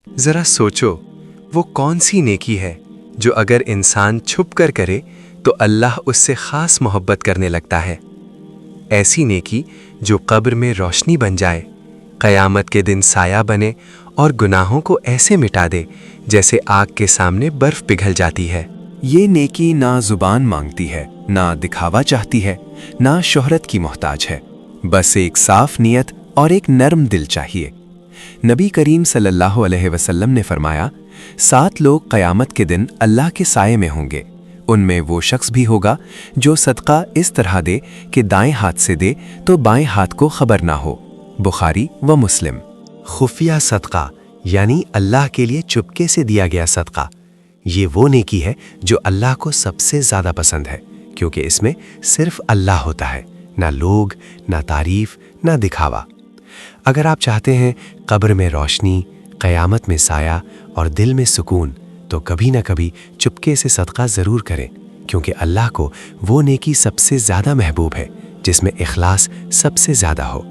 ذرا سوچو، وہ کون سی نیکی ہے جو اگر انسان چھپ کر کرے تو اللہ اس سے خاص محبت کرنے لگتا ہے؟ ایسی نیکی جو قبر میں روشنی بن جائے، قیامت کے دن سایہ بنے اور گناہوں کو ایسے مٹا دے جیسے آگ کے سامنے برف پگھل جاتی ہے۔ یہ نیکی نہ زبان مانگتی ہے، نہ دکھاوا چاہتی ہے، نہ شہرت کی محتاج ہے، بس ایک صاف نیت اور ایک نرم دل چاہیے۔ نبی کریم صلی اللہ علیہ وسلم نے فرمایا، 7 لوگ قیامت کے دن اللہ کے سائے میں ہوں گے۔ ان میں وہ شخص بھی ہوگا جو صدقہ اس طرح دے کہ دائیں ہاتھ سے دے تو بائیں ہاتھ کو خبر نہ ہو۔ بخاری و مسلم۔ خفیہ صدقہ یعنی اللہ کے لیے چپکے سے دیا گیا صدقہ، یہ وہ نیکی ہے جو اللہ کو سب سے زیادہ پسند ہے، کیونکہ اس میں صرف اللہ ہوتا ہے، نہ لوگ، نہ تعریف، نہ دکھاوا۔ اگر آپ چاہتے ہیں قبر میں روشنی، قیامت میں سایہ اور دل میں سکون، تو کبھی نہ کبھی چپکے سے صدقہ ضرور کریں، کیونکہ اللہ کو وہ نیکی سب سے زیادہ محبوب ہے جس میں اخلاص سب سے زیادہ ہو۔